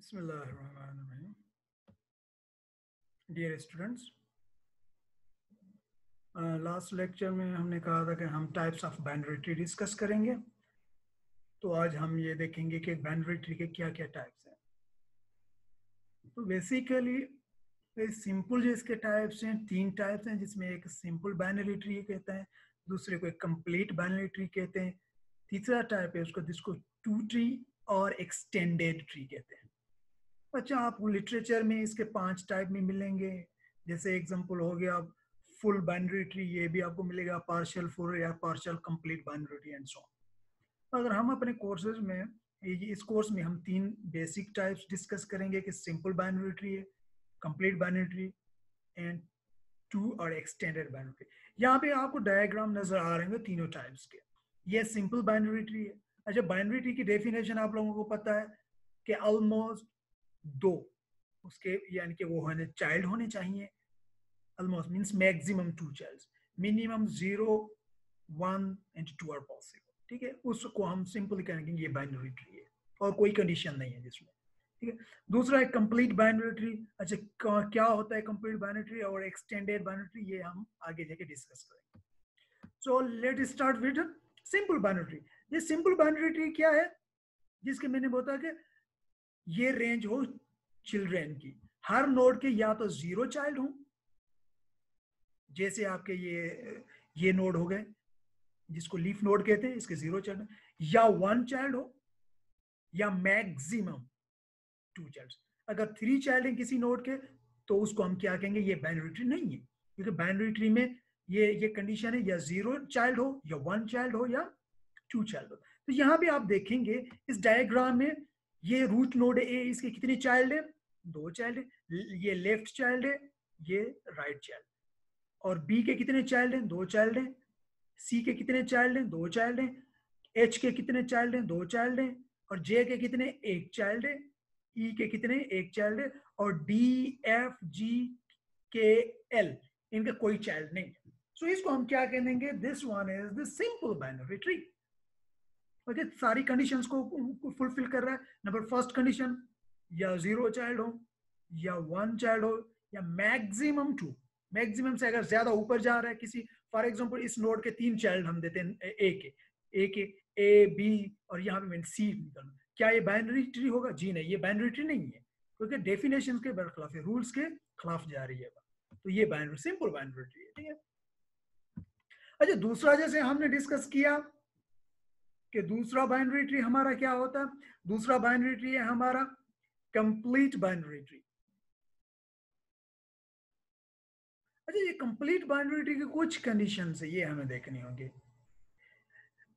बिस्मिल्लाहिर्रहमानिर्रहीम। Dear students, last lecture में हमने कहा था कि हम types of binary tree discuss करेंगे। तो आज हम ये देखेंगे कि बाइनरी ट्री के क्या क्या टाइप्स हैं। तो बेसिकली सिंपल जो इसके टाइप्स हैं, 3 टाइप्स हैं, जिसमें एक सिंपल बाइनरी ट्री कहते हैं, दूसरे को एक कंप्लीट बाइनरी ट्री कहते हैं, तीसरा टाइप है उसको जिसको टू ट्री और एक्सटेंडेड ट्री कहते हैं। अच्छा, आपको लिटरेचर में इसके 5 टाइप में मिलेंगे। जैसे एग्जांपल हो गया फुल बाइनरी ट्री, ये भी आपको मिलेगा, पार्शियल फुल या partial complete binary tree and so on. अगर हम अपने कोर्सेज में इस कोर्स में हम 3 बेसिक टाइप्स डिस्कस करेंगे कि सिंपल बाइनरी ट्री है, complete binary tree and two और एक्सटेंडेड बाइनरी ट्री। यहाँ पे आपको डायग्राम नजर आ रहे हैं तीनों टाइप्स के। ये सिंपल बाइनरी ट्री है। अच्छा, बाइनरी ट्री की डेफिनेशन आप लोगों को पता है कि ऑलमोस्ट 2 उसके यानी कि वो होने चाइल्ड होने चाहिए। Almost means maximum 2 childs, minimum 0, 1 and 2 are possible. ठीक है, उसको हम सिंपली कहेंगे ये बाइनरी ट्री है और कोई कंडीशन नहीं है जिसमें। ठीक है, दूसरा है कंप्लीट बाइनरी ट्री। अच्छा, क्या होता है कंप्लीट बाइनरी ट्री और एक्सटेंडेड बाइनरी ट्री, ये हम आगे जाके डिस्कस करेंगे। So let start with simple binary tree. ये सिंपल बाइनरी ट्री क्या है? जिसके मैंने बताया कि ये रेंज हो चिल्ड्रेन की, हर नोड के या तो 0 चाइल्ड हो, जैसे आपके ये नोड हो गए जिसको लीफ नोड कहते हैं, इसके 0 चाइल्ड, या 1 चाइल्ड हो, या मैक्सिमम 2 चाइल्ड। अगर 3 चाइल्ड है किसी नोड के तो उसको हम क्या कहेंगे? ये बाइनरी ट्री नहीं है, क्योंकि बाइनरी ट्री में ये कंडीशन है या 0 चाइल्ड हो, या 1 चाइल्ड हो, या 2 चाइल्ड हो। तो यहाँ पे आप देखेंगे इस डायग्राम में ये रूट नोड ए, इसके कितने चाइल्ड है? 2 चाइल्ड है। ये लेफ्ट चाइल्ड है, ये राइट चाइल्ड। और बी के कितने चाइल्ड हैं? 2 चाइल्ड हैं। सी के कितने चाइल्ड हैं? 2 चाइल्ड हैं। एच के कितने चाइल्ड हैं? 2 चाइल्ड हैं। और जे के कितने? 1 चाइल्ड है। ई के कितने? 1 चाइल्ड है। और डी, एफ, जी, के, एल, इनके कोई चाइल्ड नहीं है। सो इसको हम क्या कहेंगे? This one is the simple binary tree. Okay, सारी कंडीशंस को फुलफिल कर रहा है। नंबर फर्स्ट कंडीशन, या 0 चाइल्ड हो, या 1 चाइल्ड हो, या मैक्सिमम 2। मैक्सिमम से अगर ज्यादा ऊपर जा रहा है किसी, फॉर एग्जांपल इस नोड के 3 चाइल्ड हम देते हैं ए बी और यहाँ पे मैंने सी निकालना, क्या ये बाइनरी ट्री होगा? जी नहीं, ये बाइनरी ट्री नहीं है, क्योंकि डेफिनेशन के बरखिलाफ है, रूल्स के खिलाफ जा रही है। तो ये बाइनरी सिंपल बाइनरी ट्री है। ठीक है। अच्छा, दूसरा जैसे हमने डिस्कस किया कि दूसरा बाइनरी ट्री हमारा क्या होता है? दूसरा बाइनरी ट्री है हमारा कंप्लीट बाइनरी ट्री। अच्छा, ये कंप्लीट बाइनरी ट्री की कुछ कंडीशंस है, ये हमें देखनी होंगी।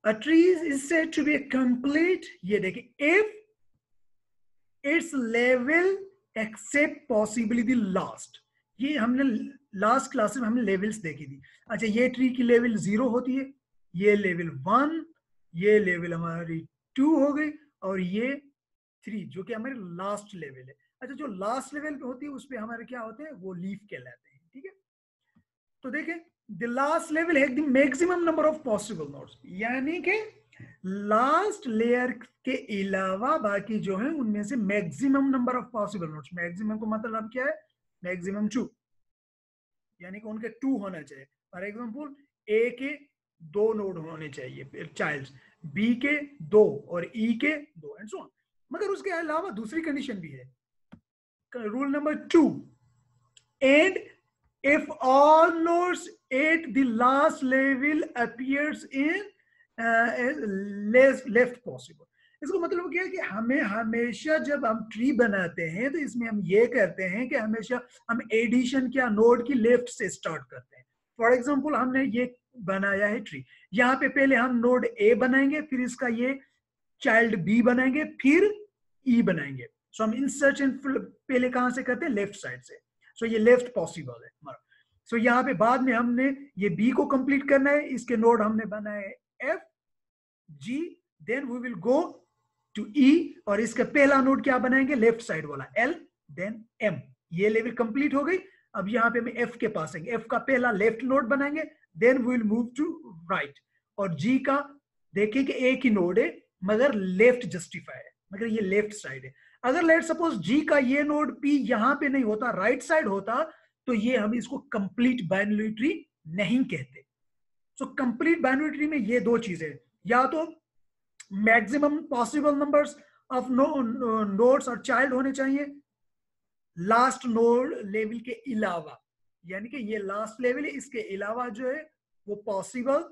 A tree is said to be complete, ये देखिए, if its level except possibly the last। ये हमने लास्ट क्लास में हमने लेवल्स देखी थी। अच्छा, ये ट्री की लेवल 0 होती है, ये लेवल 1, ये लेवल हमारी 2 हो गई, और ये 3 जो कि हमारी लास्ट लेवल है। अच्छा, जो लास्ट लेवल पे होती है उस पर हमारे क्या होते हैं? वो लीफ कहलाते हैं। ठीक है, तो देखें, द लास्ट लेवल है the maximum number of possible nodes, यानी कि लास्ट लेयर के अलावा बाकी जो है उनमें से maximum number of possible nodes. Maximum का मतलब क्या है? मैक्सिमम 2, यानी कि उनके 2 होना चाहिए। फॉर एग्जांपल ए के 2 नोड होने चाहिए चाइल्ड्स, बी के 2 और ई के 2 एंड सो ऑन। मगर उसके अलावा दूसरी कंडीशन भी है, rule number 2, and if all nodes at the last level appears in left possible। इसका मतलब क्या है कि हमें हमेशा जब हम ट्री बनाते हैं तो इसमें हम ये करते हैं कि हमेशा हम एडिशन क्या नोड की लेफ्ट से स्टार्ट करते हैं। फॉर एग्जांपल हमने ये बनाया है ट्री, यहाँ पे पहले हम नोड ए बनाएंगे, फिर इसका ये चाइल्ड बी बनाएंगे, फिर ई बनाएंगे। सो हम इंसर्शन पहले कहां से करते हैं? लेफ्ट साइड से। सो ये लेफ्ट पॉसिबल है हमारा। सो यहाँ पे बाद में हमने ये बी को कंप्लीट करना है, इसके नोड हमने बनाए F, G, then we will go to E, और इसका पहला नोड क्या बनाएंगे? लेफ्ट साइड वाला एल, देन एम। ये लेवल कंप्लीट हो गई। अब यहाँ पे हम एफ के पास आएंगे, एफ का पहला लेफ्ट नोड बनाएंगे, then we will move to right. और जी का देखिए कि एक ही नोड है मगर लेफ्ट जस्टिफाई है, मगर ये लेफ्ट साइड है। अगर लेट सपोज जी का ये नोड पी यहां पे नहीं होता, राइट साइड होता, तो ये हम इसको कंप्लीट बाइनरी ट्री नहीं कहते। सो कंप्लीट बाइनरी ट्री में ये दो चीजें, या तो maximum possible numbers of nodes और चाइल्ड होने चाहिए लास्ट नोड लेवल के अलावा, यानी कि ये लास्ट लेवल है, इसके अलावा जो है वो पॉसिबल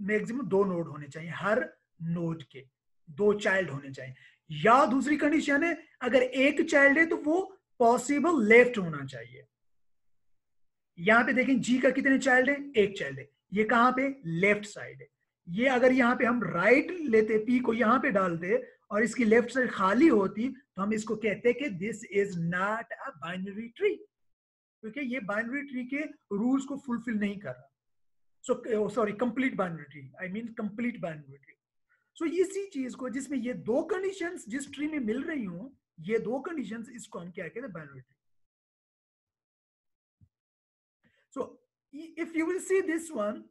मैक्सिमम 2 नोड होने चाहिए, हर नोड के 2 चाइल्ड होने चाहिए। या दूसरी कंडीशन है, अगर एक चाइल्ड है तो वो पॉसिबल लेफ्ट होना चाहिए। यहां पे देखें जी का कितने चाइल्ड है, एक चाइल्ड है, ये कहां पे, लेफ्ट साइड है। ये अगर यहाँ पे हम राइट लेते, पी को यहाँ पे डालते और इसकी लेफ्ट साइड खाली होती, तो हम इसको कहते हैं कि this is not a binary tree, क्योंकि ये बाइनरी ट्री के रूल्स को फुलफिल नहीं कर रहा। So sorry, complete binary tree, I mean complete binary tree. So इसी चीज को, जिसमें ये दो कंडीशंस जिस ट्री में मिल रही हो, ये दो कंडीशंस, इसको हम क्या कहते हैं, binary tree. So if you will see this one,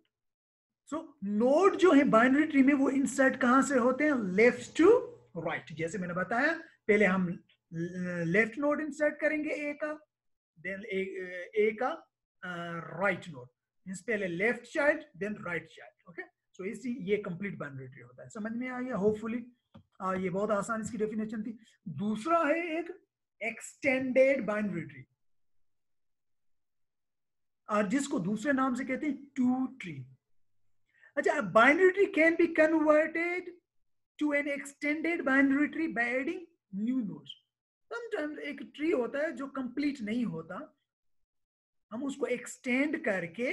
so node जो है बाइनरी ट्री में वो इंसर्ट कहां से होते हैं, लेफ्ट टू राइट। जैसे मैंने बताया, पहले हम लेफ्ट नोड इंसर्ट करेंगे ए का, देन ए का राइट नोड, मींस पहले left child then right child. Okay, so इसी ये कंप्लीट बाइनरी ट्री होता है। समझ में आ गया होपफुली। ये बहुत आसान इसकी डेफिनेशन थी। दूसरा है एक एक्सटेंडेड बाइनरी ट्री, जिसको दूसरे नाम से कहते हैं टू ट्री। अच्छा, binary tree can be converted to an extended binary tree by adding new nodes. Sometimes एक ट्री होता है जो कंप्लीट नहीं होता, हम उसको एक्सटेंड करके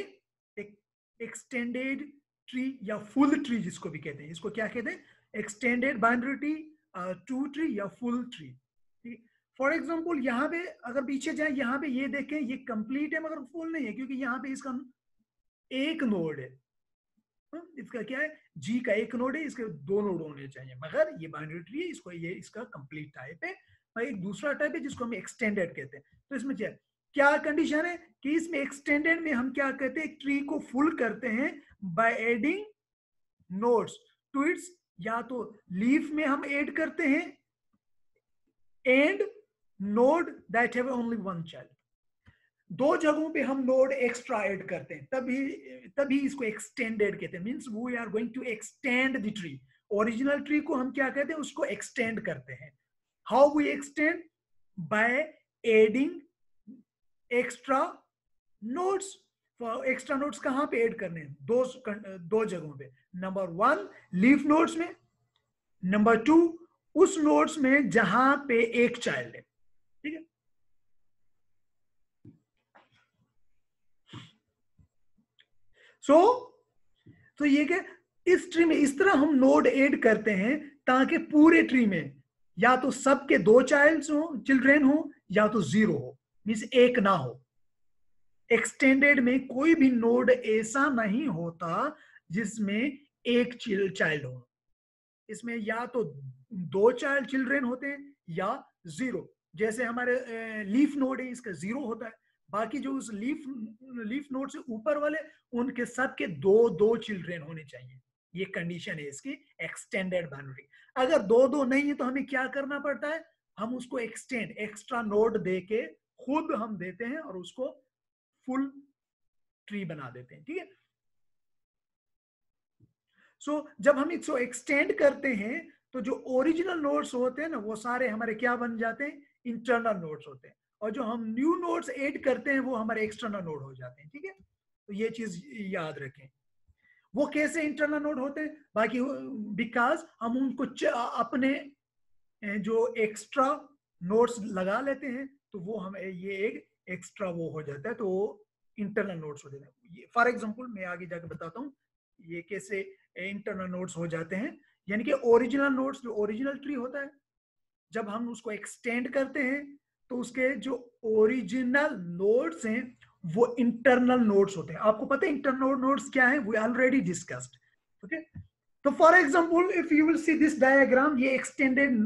एक एक्सटेंडेड ट्री या फुल ट्री जिसको भी कहते हैं, इसको क्या कहते हैं, extended binary tree, two tree या फुल ट्री। फॉर एग्जांपल यहाँ पे अगर पीछे जाए, यहाँ पे ये देखें, ये कंप्लीट है मगर फुल नहीं है, क्योंकि यहाँ पे इसका एक नोड है। इसका क्या है, जी का एक नोड है, इसके 2 नोड होने चाहिए, मगर ये बाइनरी ट्री है, इसको ये इसका कंप्लीट टाइप है। और एक दूसरा टाइप है जिसको हम एक्सटेंडेड कहते हैं। तो इसमें क्या कंडीशन है कि इसमें एक्सटेंडेड में हम क्या कहते हैं, ट्री को फुल करते हैं by adding nodes to its, या तो लीफ में हम ऐड करते हैं and node that have only one child. 2 जगहों पे हम नोड एक्स्ट्रा ऐड करते हैं, तभी इसको एक्सटेंडेड कहते हैं। Means we are going to extend the tree. Original tree को हम क्या कहते हैं, उसको एक्सटेंड करते हैं। How we extend, by adding extra nodes. Extra nodes कहां पे ऐड करने हैं, 2 जगहों पे। नंबर 1 लीफ नोड्स में, नंबर 2 उस नोड्स में जहां पे एक चाइल्ड है। ठीक है, तो ये क्या, इस ट्री में इस तरह हम नोड ऐड करते हैं ताकि पूरे ट्री में या तो सबके 2 चाइल्ड्स हो, चिल्ड्रेन हो, या तो 0 हो, मींस एक ना हो। एक्सटेंडेड में कोई भी नोड ऐसा नहीं होता जिसमें एक चाइल्ड हो। इसमें या तो 2 चाइल्ड चिल्ड्रेन होते हैं या 0। जैसे हमारे लीफ नोड है, इसका 0 होता है। बाकी जो उस लीफ नोड से ऊपर वाले, उनके सबके 2 चिल्ड्रेन होने चाहिए। ये कंडीशन है इसकी एक्सटेंडेड बाइनरी। अगर 2 नहीं है तो हमें क्या करना पड़ता है, हम उसको एक्सटेंड एक्स्ट्रा नोड देके खुद हम देते हैं और उसको फुल ट्री बना देते हैं। ठीक है, सो जब हम इसको एक्सटेंड करते हैं तो जो ओरिजिनल नोड्स होते हैं ना, वो सारे हमारे क्या बन जाते हैं, इंटरनल नोड्स होते हैं, और जो हम न्यू नोड्स ऐड करते हैं वो हमारे एक्सटर्नल नोड हो जाते हैं। ठीक है, तो ये चीज याद रखें। वो कैसे इंटरनल नोड होते हैं, बाकी बिकॉज हम उनको अपने जो एक्स्ट्रा नोड्स लगा लेते हैं, तो वो हम ये एक एक्स्ट्रा वो हो जाता है, तो वो इंटरनल नोड्स हो जाते हैं। फॉर एग्जांपल मैं आगे जाकर बताता हूँ ये कैसे इंटरनल नोड्स हो जाते हैं। यानी कि ओरिजिनल नोड्स, जो ओरिजिनल ट्री होता है, जब हम उसको एक्सटेंड करते हैं तो उसके जो ओरिजिनल नोड्स हैं वो इंटरनल नोड्स होते हैं। आपको पता है इंटरनल नोड्स क्या है, वी ऑलरेडी डिस्कस्ड। ओके, तो for example if you will see this diagram, ये एक्सटेंडेड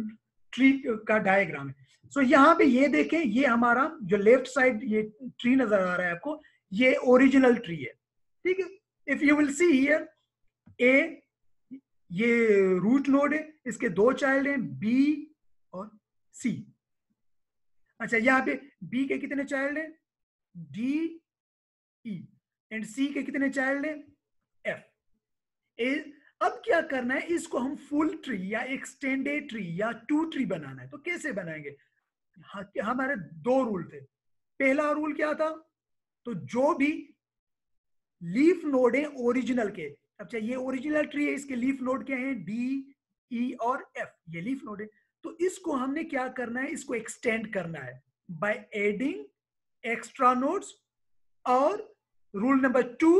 ट्री का डायग्राम है। सो यहाँ पे ये देखें, ये हमारा जो लेफ्ट साइड ये ट्री नजर आ रहा है आपको, ये ओरिजिनल ट्री है। ठीक है, if you will see here, A ये रूट नोड है, इसके 2 चाइल्ड हैं, बी और सी। अच्छा यहाँ पे बी के कितने चाइल्ड है, डी ई, एंड सी के कितने चाइल्ड है, एफ। अब क्या करना है, इसको हम फुल ट्री या एक्सटेंडेड ट्री या टू ट्री बनाना है। तो कैसे बनाएंगे, हमारे दो रूल थे। पहला रूल क्या था, तो जो भी लीफ नोड है ओरिजिनल के, अच्छा ये ओरिजिनल ट्री है, इसके लीफ नोड क्या है, डी ई और एफ, ये लीफ नोड है। तो इसको हमने क्या करना है, इसको एक्सटेंड करना है बाय एडिंग एक्स्ट्रा नोड्स। और रूल नंबर 2,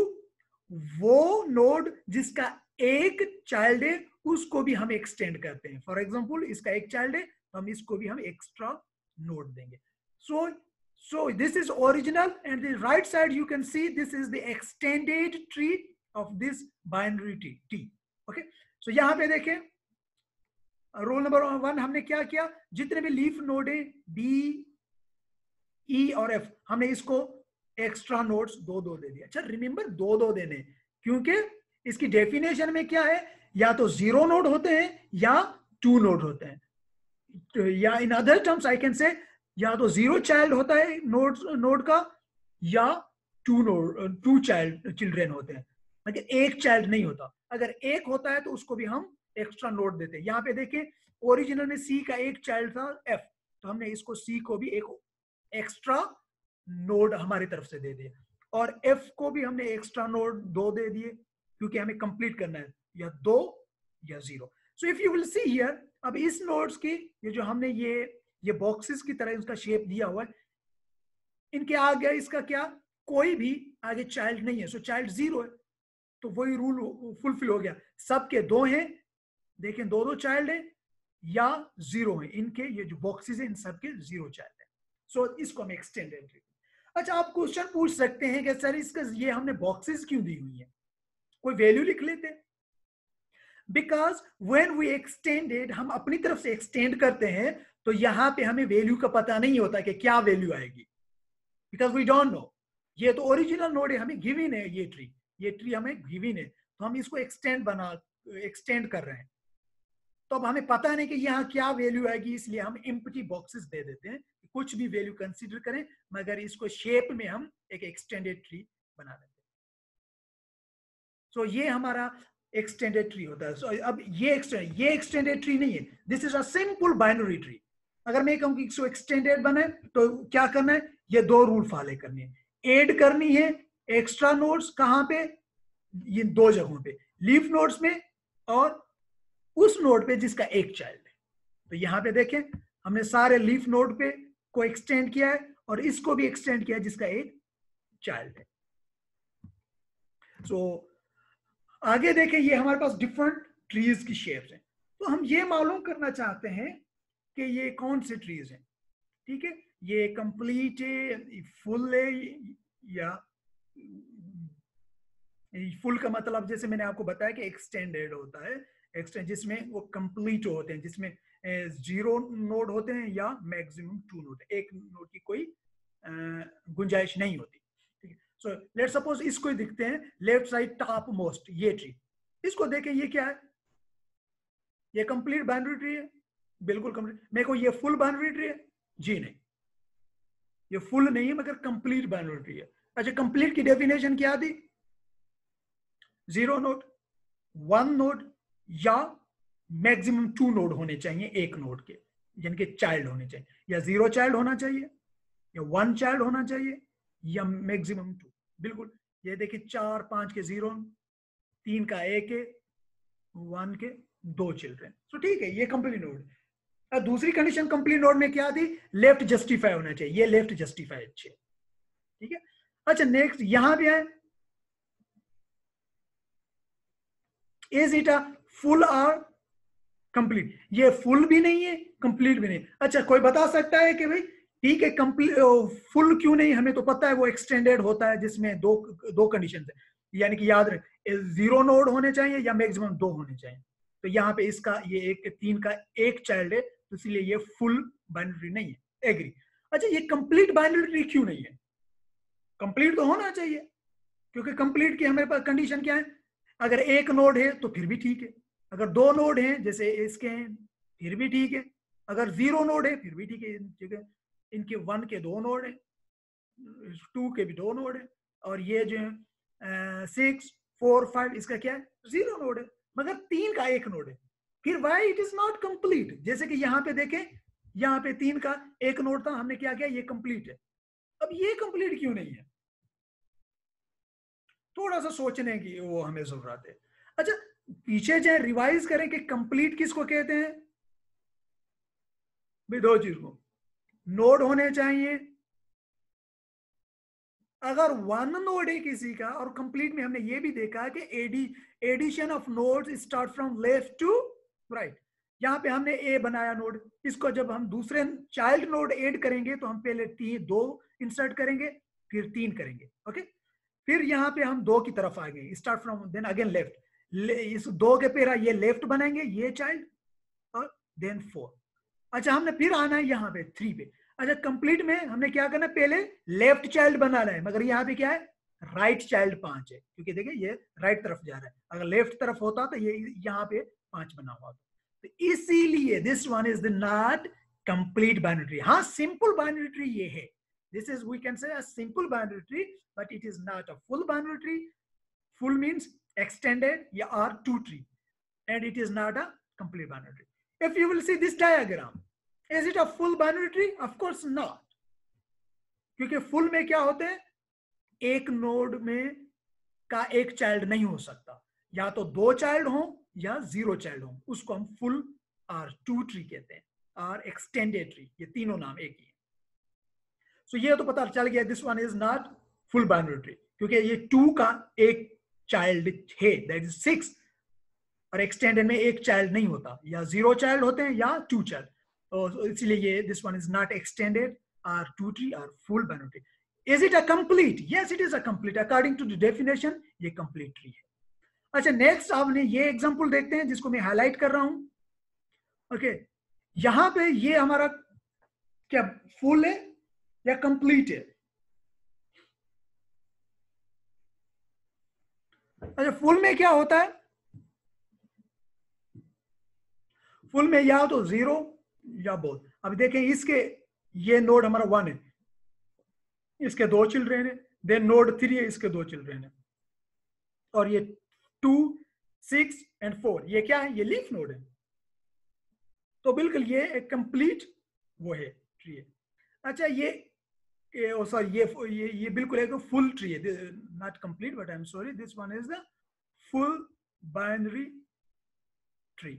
वो नोड जिसका एक चाइल्ड है उसको भी हम एक्सटेंड करते हैं। फॉर एग्जांपल इसका एक चाइल्ड है तो हम इसको भी हम एक्स्ट्रा नोड देंगे। So this is original, and the right side you can see this is the extended tree of this binary tree. Okay, so यहाँ पे देखें रोल नंबर 1 हमने क्या किया, जितने भी लीफ नोड है डी ई और एफ, हमने इसको एक्स्ट्रा नोड्स दो दो दे दिया। अच्छा रिमेंबर दो दो देने, क्योंकि इसकी डेफिनेशन में क्या है, या तो 0 नोड होते हैं या 2 नोड होते हैं, तो या in other terms I can say या तो 0 चाइल्ड होता है नोड का, या 2 चिल्ड्रेन होते हैं, लेकिन एक चाइल्ड नहीं होता। अगर एक होता है तो उसको भी हम एक्स्ट्रा नोड देते हैं। यहाँ पे देखें ओरिजिनल में सी का एक चाइल्ड था एफ, तो हमने इसको सी को भी एक एक्स्ट्रा नोड हमारी तरफ से दे दिया, और एफ को भी हमने एक्स्ट्रा नोड 2 दे दिए, क्योंकि हमें कंप्लीट करना है या 2 या 0। So if you will see here, अब इस नोड्स की ये जो हमने ये बॉक्सेस की तरह इसका शेप दिया हुआ है, इनके आगे इसका क्या, कोई भी आगे चाइल्ड नहीं है, सो चाइल्ड 0 है, तो वही रूल फुलफिल हो गया। सबके 2 हैं, देखें 2 चाइल्ड है या 0 है, इनके ये जो बॉक्सेस है इन सबके 0 चाइल्ड है। सो इसको हम एक्सटेंडेड ट्री। अच्छा आप क्वेश्चन पूछ सकते हैं कि सर इसका ये हमने बॉक्सेस क्यों दी हुई है, कोई वैल्यू लिख लेते। बिकॉज व्हेन वी एक्सटेंडेड, हम अपनी तरफ से एक्सटेंड करते हैं तो यहां पे हमें वैल्यू का पता नहीं होता कि क्या वैल्यू आएगी, बिकॉज वी डोंट नो। ये तो ओरिजिनल नोड है, हमें गिवन है ये ट्री हमें गिवन है, तो हम इसको एक्सटेंड कर रहे हैं, तो अब हमें पता नहीं कि यहाँ क्या वैल्यू आएगी, इसलिए हम एम्प्टी बॉक्सेस दे देते हैं, कुछ भी वैल्यू कंसीडर करें, मगर इसको शेप में हम एक एक्सटेंडेड ट्री बना देते हैं। सो ये हमारा एक्सटेंडेड ट्री होता है। सो अब ये एक्सटेंडेड ट्री नहीं है, this is a simple binary tree. अगर मैं कहूँ कि इसको एक्सटेंडेड बने तो क्या करना है, ये 2 रूल फॉलो करनी है, ऐड करनी है एक्स्ट्रा नोड्स, कहां पे, ये 2 जगहों पे, लीफ नोड्स में और उस नोड पे जिसका एक चाइल्ड है। तो यहां पे देखें हमने सारे लीफ नोड पे को एक्सटेंड किया है और इसको भी एक्सटेंड किया है जिसका एक चाइल्ड है। सो आगे देखें, ये हमारे पास डिफरेंट ट्रीज की शेप्स हैं, तो हम ये मालूम करना चाहते हैं कि ये कौन से ट्रीज हैं। ठीक है, ये कंप्लीट है, फुल है, या फुल का मतलब जैसे मैंने आपको बताया कि एक्सटेंडेड होता है, एक्सटेंड जिसमें वो कंप्लीट होते हैं, जिसमें 0 नोड होते हैं या मैक्सिमम 2 नोड, एक नोड की कोई गुंजाइश नहीं होती। ठीक है, सो लेट्स सपोज इसको ही दिखते हैं, लेफ्ट साइड टॉप मोस्ट ये ट्री, इसको देखें ये क्या है, ये कंप्लीट बाइनरी ट्री है, बिल्कुल कंप्लीट। मेरे को ये फुल बाइनरी ट्री है, जी नहीं, ये फुल नहीं है मगर कंप्लीट बाइनरी ट्री है। अच्छा कंप्लीट की डेफिनेशन क्या थी, 0 नोड, 1 नोड या मैक्सिमम 2 नोड होने चाहिए एक नोड के, जिनके चाइल्ड होने चाहिए, या 0 चाइल्ड होना चाहिए या 1 चाइल्ड होना चाहिए या मैक्सिमम 2। बिल्कुल, ये देखिए 4 5 के 0, 3 का 1 है, 1 के 2 चिल्ड्रेन। तो ठीक है, ये कंप्लीट नोड। दूसरी कंडीशन कंप्लीट नोड में क्या थी, लेफ्ट जस्टिफाई होना चाहिए, ये लेफ्ट जस्टिफाई अच्छे। ठीक है, अच्छा नेक्स्ट यहां भी है, इज इट अ फुल और कंप्लीट, ये फुल भी नहीं है कंप्लीट भी नहीं। अच्छा कोई बता सकता है कि भाई ठीक है कंप्लीट फुल क्यों नहीं, हमें तो पता है वो एक्सटेंडेड होता है जिसमें दो कंडीशन है, यानी कि याद रहे 0 नोड होने चाहिए या मैक्सिमम 2 होने चाहिए। तो यहाँ पे इसका ये 3 का एक चाइल्ड है, तो इसलिए ये फुल बाइनरी नहीं है, एग्री। अच्छा ये कंप्लीट बाइनरी क्यों नहीं है, कंप्लीट तो होना चाहिए, क्योंकि कंप्लीट की हमारे पास कंडीशन क्या है, अगर एक नोड है तो फिर भी ठीक है, अगर 2 नोड हैं जैसे इसके हैं फिर भी ठीक है, अगर 0 नोड है फिर भी ठीक है। ठीक है, इनके 1 के 2 नोड है, 2 के भी 2 नोड है, और ये जो 6 4 5 इसका क्या है 0 नोड है, मगर 3 का 1 नोड है। फिर why it is not complete? जैसे कि यहाँ पे देखें, यहाँ पे 3 का 1 नोड था, हमने क्या किया, ये कंप्लीट है। अब ये कंप्लीट क्यों नहीं है? थोड़ा सा सोचने की वो हमें जरूरत है। अच्छा, पीछे जाए रिवाइज करें कि कंप्लीट किसको कहते हैं। भाई दो चीज को नोड होने चाहिए, अगर 1 नोड है किसी का, और कंप्लीट में हमने ये भी देखा कि addition of nodes start from left to right. यहाँ पे हमने ए बनाया नोड, इसको जब हम दूसरे चाइल्ड नोड ऐड करेंगे तो हम पहले 2 इंसर्ट करेंगे, फिर 3 करेंगे, ओके। फिर यहाँ पे हम 2 की तरफ आ गए, start from then again left, इस 2 के पेरा ये लेफ्ट बनाएंगे, ये चाइल्ड, और देन 4। अच्छा, हमने फिर आना है यहाँ पे 3 पे। अच्छा, कंप्लीट में हमने क्या करना है, पहले लेफ्ट चाइल्ड बनाना है, मगर यहाँ पे क्या है, राइट चाइल्ड 5 है, क्योंकि देखिए ये राइट तरफ जा रहा है, अगर लेफ्ट तरफ होता तो ये यहाँ पे 5 बना हुआ था, तो इसीलिए this one is the not complete binary tree. हाँ, सिंपल बाइनरी ट्री ये है, this is we can say a simple binary tree, but it is not a full binary tree. Full means extended or 2 tree, and it is not a complete binary tree. If you will see this diagram, is it a full binary tree? Of course not, क्योंकि full में क्या होते हैं, एक node में का एक child नहीं हो सकता, या तो 2 चाइल्ड हो या 0 चाइल्ड हो, उसको हम फुल और 2 ट्री कहते हैं, और एक्सटेंडेड ट्री, ये तीनों नाम एक ही है। सो ये तो पता चल गया, this one is not full binary tree, क्योंकि ये 2 का एक चाइल्ड है, दैट इज 6, और एक्सटेंडेड में एक चाइल्ड नहीं होता, या 0 चाइल्ड होते हैं या 2 चाइल्ड, तो इसलिए ये this one is not extended और 2 ट्री और full binary tree. Is it a complete? Yes, it is a complete, according to the definition ये कंप्लीट ट्री है। अच्छा, नेक्स्ट आपने ये एग्जांपल देखते हैं जिसको मैं हाईलाइट कर रहा हूं, ओके। यहां पे ये हमारा क्या फुल है या कंप्लीट है? अच्छा, फुल में क्या होता है, फुल में या तो 0 या बोथ। अब देखें, इसके ये नोड हमारा 1 है, इसके 2 चिल्ड्रेन है, देन नोड 3 है, इसके 2 चिल्ड्रेन है, और ये 2 6 एंड 4 ये क्या है, ये लीफ नोड है, तो बिल्कुल ये एक कंप्लीट वो है ट्री है। अच्छा, सॉरी, ये बिल्कुल एक फुल ट्री है, not complete, but I am sorry, this one is the full binary tree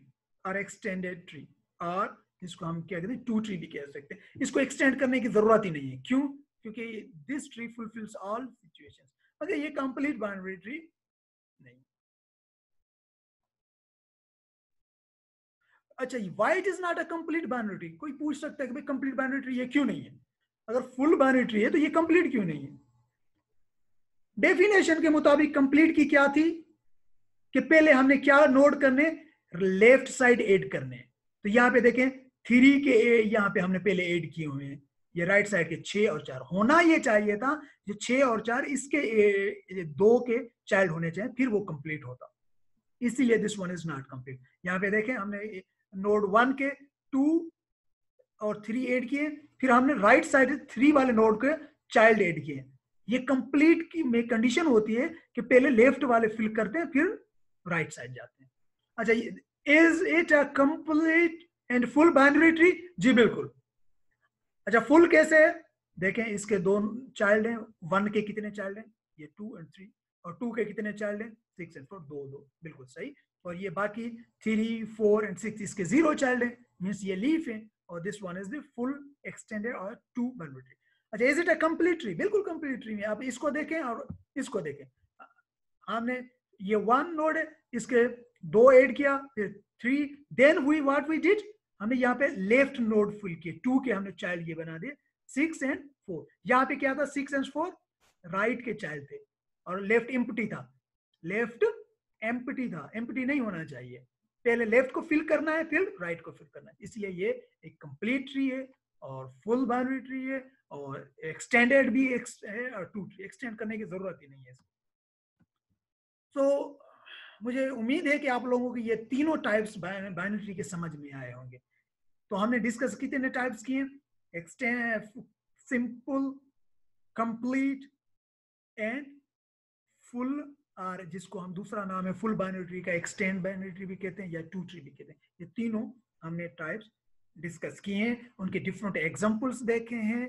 और एक्सटेंडेड ट्री, और इसको हम क्या कहते हैं, 2 ट्री भी कह सकते हैं। इसको एक्सटेंड करने की जरूरत ही नहीं है, क्यों? क्योंकि this tree fulfils all situations, मगर ये कंप्लीट बाइनरी ट्री नहीं। अच्छा, why it is not a complete binary tree? कोई पूछ सकता है कि भाई कंप्लीट बाइनरी ट्री ये क्यों नहीं है? अगर फुल बाइनरी ट्री है तो ये कंप्लीट क्यों नहीं है? डेफिनेशन के मुताबिक कंप्लीट की क्या थी कि पहले हमने क्या नोड करने, लेफ्ट साइड ऐड करने, तो यहाँ पे देखें 3 के यहाँ पे हमने पहले ऐड किए हुए हैं, ये राइट साइड के 6 और 4 होना ये चाहिए था, जो 6 और 4 इसके 2 के चाइल्ड होने चाहिए, फिर वो कंप्लीट होता, इसीलिए this one is not complete. यहाँ पे देखें, हमने नोड 1 के 2 और 3 ऐड किए, फिर हमने राइट साइड 3 वाले नोड के चाइल्ड ऐड किए। ये कंप्लीट की में कंडीशन होती है कि पहले लेफ्ट वाले फिल करते हैं, फिर राइट साइड जाते हैं। अच्छा, is it a complete and full binary tree? जी बिल्कुल। अच्छा, फुल कैसे है? देखें, इसके 2 चाइल्ड हैं, 1 के कितने चाइल्ड हैं, ये 2 एंड 3, और 2 के कितने चाइल्ड हैं, 6 एंड 4, 2 बिल्कुल सही, और ये बाकी 3 4 एंड 6 इसके 0 चाइल्ड है, मीन्स ये लीफ है, और this one is the full extended और 2 बाइनरी ट्री। अच्छा, is it a complete tree? बिल्कुल कंप्लीट ट्री में। अब इसको देखें और इसको देखें, हमने ये 1 नोड है, इसके 2 ऐड किया, फिर 3, then we what we did, हमने यहाँ पे लेफ्ट नोड फिल किए, 2 के हमने चाइल्ड ये बना दिए, 6 एंड 4। यहाँ पे क्या था, 6 एंड 4 राइट के चाइल्ड थे, और लेफ्ट एम्प्टी था, लेफ्ट एम्प्टी था, एम्प्टी नहीं होना चाहिए, पहले लेफ्ट को फिल करना है, फिर राइट को फिल करना है, इसलिए ये एक कंप्लीट ट्री है, और फुल बाइनरी ट्री है, और एक्सटेंडेड भी है, और 2 ट्री, एक्सटेंड करने की जरूरत ही नहीं है। तो मुझे उम्मीद है कि आप लोगों को ये तीनों टाइप्स बाइनरी ट्री के समझ में आए होंगे। तो हमने डिस्कस कितने टाइप्स किए, extend, simple, complete and full, और जिसको हम दूसरा नाम है फुल बाइनरी ट्री का एक्सटेंड बाइनरी ट्री भी कहते हैं या टू ट्री भी कहते हैं। ये तीनों हमने टाइप्स डिस्कस किए हैं, उनके डिफरेंट एग्जांपल्स देखे हैं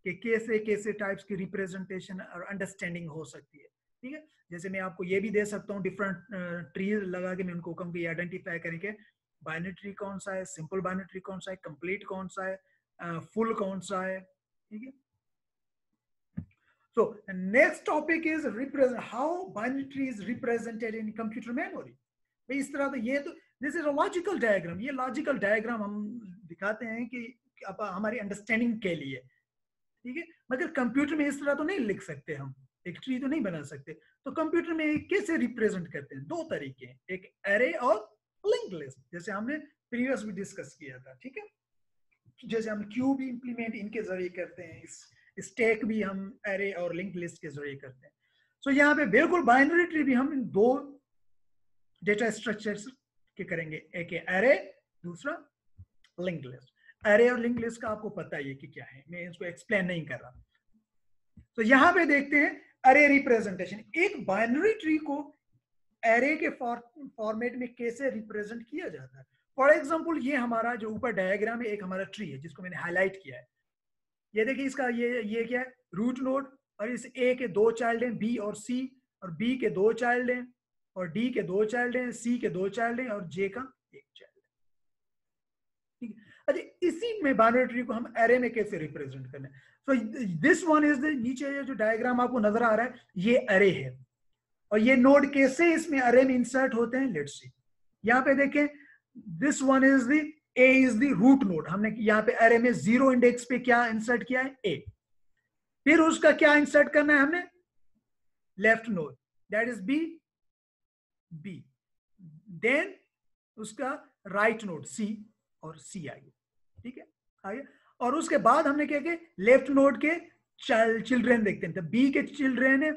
कि कैसे कैसे टाइप्स की रिप्रेजेंटेशन और अंडरस्टैंडिंग हो सकती है। ठीक है, जैसे मैं आपको ये भी दे सकता हूँ डिफरेंट ट्री लगा के, मैं उनको कहूँगी आइडेंटिफाई करेंगे बाइनरी ट्री कौन सा है, सिंपल बाइनरी ट्री कौन सा है, कंप्लीट कौन सा है, फुल कौन सा है। ठीक है, so the next topic is represent how binary tree is represented in computer memory. भाई इस तरह तो ये तो this is a logical diagram, ये लॉजिकल डायग्राम हम दिखाते हैं कि अब हमारी अंडरस्टैंडिंग के लिए। ठीक है, मगर कंप्यूटर में इस तरह तो नहीं लिख सकते, हम एक ट्री तो नहीं बना सकते। तो कंप्यूटर में कैसे रिप्रेजेंट करते हैं, दो तरीके हैं, एक एरे और लिंक्ड लिस्ट, जैसे हमने प्रीवियस भी डिस्कस किया था। ठीक है, जैसे हम क्यूब इंप्लीमेंट इनके जरिए करते हैं, स्टैक भी हम एरे और लिंक लिस्ट के जरिए करते हैं। सो यहाँ पे बिल्कुल बाइनरी ट्री भी हम इन दो डेटा स्ट्रक्चर्स के करेंगे, एक एरे, दूसरा लिंक लिस्ट। एरे और लिंक लिस्ट का आपको पता ही है कि क्या है, मैं इसको एक्सप्लेन नहीं कर रहा। तो यहाँ पे देखते हैं एरे रिप्रेजेंटेशन, एक बाइनरी ट्री को एरे के फॉर्मेट में कैसे रिप्रेजेंट किया जाता है। फॉर एग्जाम्पल ये हमारा जो ऊपर डायग्राम है, एक हमारा ट्री है जिसको मैंने हाईलाइट किया है। ये देखिए इसका ये क्या है, रूट नोड, और इस ए के दो चाइल्ड हैं बी और सी, और बी के दो चाइल्ड हैं, और डी के दो चाइल्ड हैं, सी के दो चाइल्ड हैं, और जे का एक चाइल्ड है। ठीक है, अच्छा इसी में बाइनरी ट्री को हम एरे में कैसे रिप्रेजेंट करना है। So this one is the, नीचे जो डायग्राम आपको नजर आ रहा है ये एरे है, और ये नोड कैसे इसमें एरे में इंसर्ट होते हैं, लेट्स सी। यहाँ पे देखें, this one is the A is the root node, हमने यहाँ पे एरे में 0 इंडेक्स पे क्या इंसर्ट किया है, ए। फिर उसका क्या इंसर्ट करना है हमने, left node, that is B, B. Then उसका राइट नोड सी, और सी आगे। ठीक है, आगे। और उसके बाद हमने क्या किया, लेफ्ट नोड के चिल्ड्रेन देखते हैं, तो बी के चिल्ड्रेन है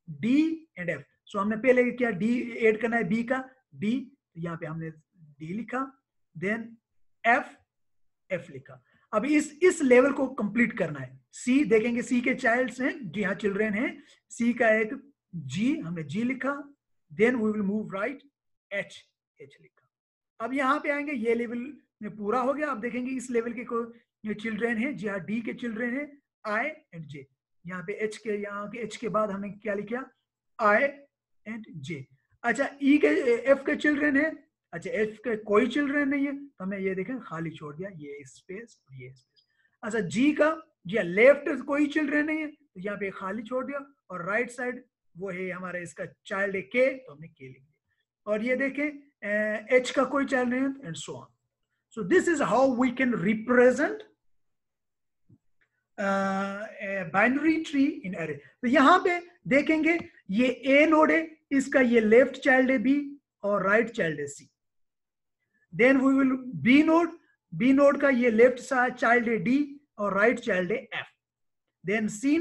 डी एंड एफ। सो हमने पहले क्या डी ऐड करना है बी का, डी, तो यहाँ पे हमने डी लिखा, देन एफ लिखा। अब इस लेवल को कंप्लीट करना है। सी देखेंगे, सी के चाइल्ड्स हैं, जी हाँ चिल्ड्रेन हैं, सी का एक जी, हमने जी लिखा, then we will move right, H लिखा। अब यहाँ पे आएंगे, ये लेवल में पूरा हो गया। अब देखेंगे इस लेवल के कोई चिल्ड्रेन है, जी हाँ डी के चिल्ड्रेन है आई एंड जे। यहाँ पे एच के, यहाँ के एच के बाद हमने क्या लिखा, आई एंड जे। अच्छा ई के, एफ के चिल्ड्रेन है, अच्छा एफ के कोई चिल्ड्रेन नहीं है, तो हमने ये देखें खाली छोड़ दिया, ये स्पेस और ये स्पेस। अच्छा जी का, जी लेफ्ट कोई चिल्ड्रेन नहीं है, तो यहाँ पे खाली छोड़ दिया, और राइट साइड वो है हमारा इसका चाइल्ड है के, तो हमने के लिख दिया। और ये देखें एच का कोई चाइल्ड नहीं है, and so on. So this is how we can represent binary tree in array. तो यहाँ पे देखेंगे ये ए नोड है, इसका ये लेफ्ट चाइल्ड है बी, और राइट चाइल्ड है C. Then we will B node का ये लेफ्ट चाइल्ड है डी, और राइट चाइल्ड है एफ। देन सी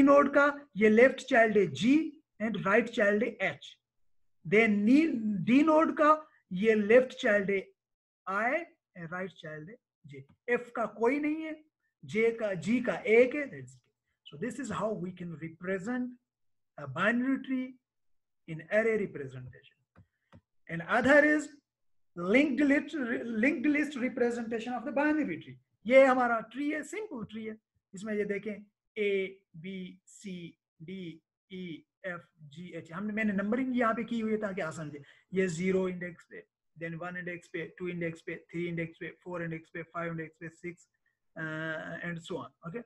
नोड का ये लेफ्ट चाइल्ड है जी, एंड राइट चाइल्ड है एच। देन डी नोड का ये लेफ्ट चाइल्ड है आई, एंड राइट चाइल्ड है जे। एफ का कोई नहीं है, जे का, जी का एक है। So this is how we can represent a binary tree in array representation. And other is linked list representation of the binary tree. ये हमारा ट्री है, सिंपल ट्री है, इसमें ये देखें A, B, C, D, E, F, G, H। मैंने numbering यहाँ पे की हुई है ताकि आसान है। ये 0 इंडेक्स पे, देन 1 इंडेक्स पे, 2 इंडेक्स पे, 3 इंडेक्स पे, 4 इंडेक्स पे, 5 इंडेक्स पे, 6 एंड सो ऑन। ओके,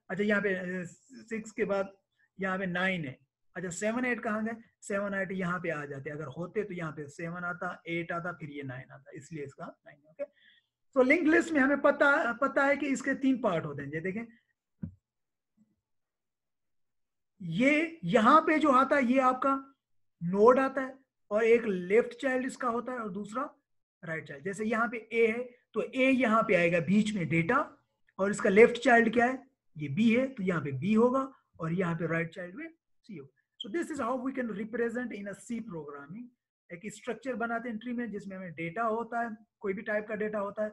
अच्छा यहाँ पे 6 के बाद यहाँ पे 9 है। अच्छा 7 8 कहाँ गए, 7 8 यहाँ पे आ जाते, अगर होते तो यहाँ पे 7 आता, 8 आता, फिर ये 9 आता, इसलिए इसका 9। ओके, तो लिंक लिस्ट में हमें पता है कि इसके 3 पार्ट होते हैं। ये देखें, ये यहाँ पे जो आता है ये आपका नोड आता है, और एक लेफ्ट चाइल्ड इसका होता है, और दूसरा राइट चाइल्ड। जैसे यहाँ पे ए है, तो ए यहाँ पे आएगा बीच में डेटा, और इसका लेफ्ट चाइल्ड क्या है, ये बी है, तो यहाँ पे बी होगा, और यहाँ पे राइट चाइल्ड में सी होगा। So this is how we can represent in a C programming. एक स्ट्रक्चर बनाते हैं ट्री में, जिसमें हमें डेटा होता है, कोई भी टाइप का डेटा होता है,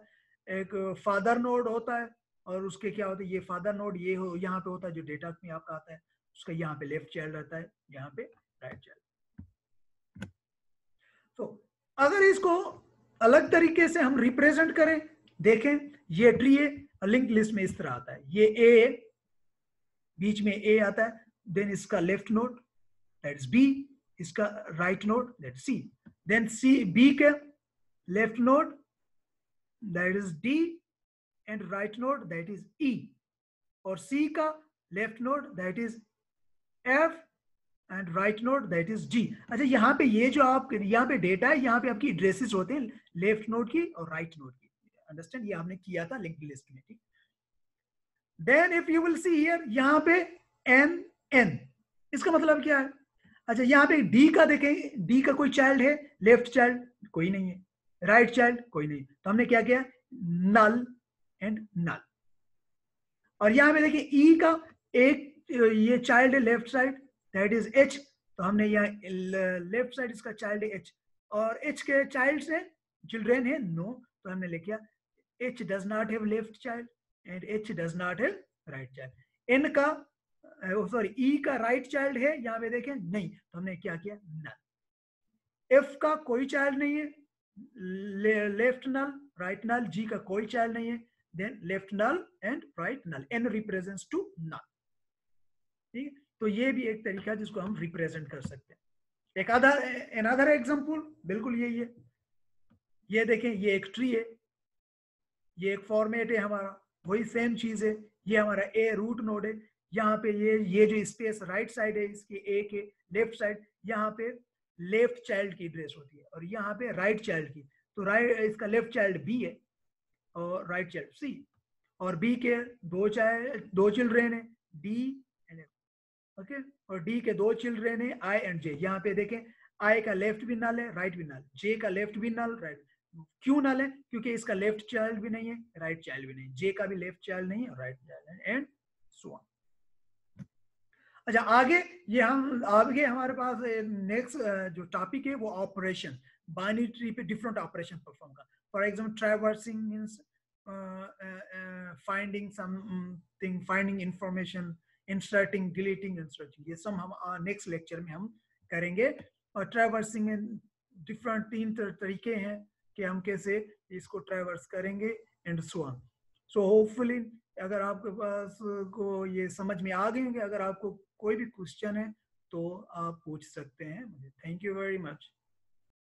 एक फादर नोड होता है, और उसके क्या होता है, ये फादर नोड ये हो यहाँ पे होता है जो डेटा में आपका आता है, उसका यहाँ पे लेफ्ट चाइल्ड रहता है, यहाँ पे राइट चाइल्ड। तो अगर इसको अलग तरीके से हम रिप्रेजेंट करें, देखें ये ट्री है, लिंक लिस्ट में इस तरह आता है, ये ए, बीच में ए आता है, देन इसका left node that is B, इसका right node that C, then C B के left node that is D and right node that is E, और सी का left node that is F and right node that is G. अच्छा यहाँ पे ये जो आप यहाँ पे डेटा है, यहाँ पे आपकी एड्रेसेस होते हैं लेफ्ट नोड की और राइट नोड की, अंडरस्टैंड, ये हमने किया था लिंक्ड लिस्ट में, ठीक। Then if you will see here, यहाँ पे एन एन, इसका मतलब क्या है? अच्छा यहाँ पे डी का देखें, डी का कोई चाइल्ड है, लेफ्ट चाइल्ड कोई नहीं है, राइट चाइल्ड कोई नहीं, तो हमने क्या किया, नल एंड नल। और यहाँ पे देखिए ई का एक ये चाइल्ड है left side that is H, तो हमने यहाँ लेफ्ट साइड इसका चाइल्ड है एच, और एच के चाइल्ड है चिल्ड्रेन है नो, तो हमने लिखा H does not have left child and H does not have right child. N का सॉरी ई का राइट चाइल्ड है, यहाँ पे देखें नहीं, तो हमने क्या किया नल। एफ का कोई चाइल्ड नहीं है, लेफ्ट नल राइट नल, जी का कोई चाइल्ड नहीं है, then left null and right null, N represents to null, ठीक है। तो ये भी एक तरीका जिसको हम रिप्रेजेंट कर सकते हैं। एक अनदर एग्जांपल बिल्कुल यही है, ये देखें ये एक ट्री है, ये एक फॉर्मेट है हमारा, वही सेम चीज है, ये हमारा ए रूट नोड है, यहाँ पे ये जो स्पेस राइट साइड है इसके ए के लेफ्ट साइड, यहाँ पे लेफ्ट चाइल्ड की एड्रेस होती है और यहाँ पे राइट चाइल्ड की, तो राइट इसका लेफ्ट चाइल्ड बी है और राइट चाइल्ड सी, और बी के दो चिल्ड्रेन है डी एंड एफ, ओके, और डी के दो चिल्ड्रेन है आई एंड जे। यहाँ पे देखें आई का लेफ्ट भी नल है राइट भी नल, जे का लेफ्ट भी नल राइट, क्यों नल है? क्योंकि इसका लेफ्ट चाइल्ड भी नहीं है राइट चाइल्ड भी नहीं, जे का भी लेफ्ट चाइल्ड नहीं है right child and so on. अच्छा आगे हमारे पास नेक्स्ट जो टॉपिक है वो ऑपरेशन, बाइनरी ट्री पे डिफरेंट ऑपरेशन परफॉर्म का, for example traversing means finding something, finding information, inserting, deleting and searching, ये सब हम नेक्स्ट लेक्चर में हम करेंगे। और ट्रैवर्सिंग में डिफरेंट 3 तरीके हैं कि हम कैसे इसको ट्रैवर्स करेंगे and so on. So hopefully अगर आपके पास को ये समझ में आ गए, अगर आपको कोई भी क्वेश्चन है तो आप पूछ सकते हैं मुझे। Thank you very much.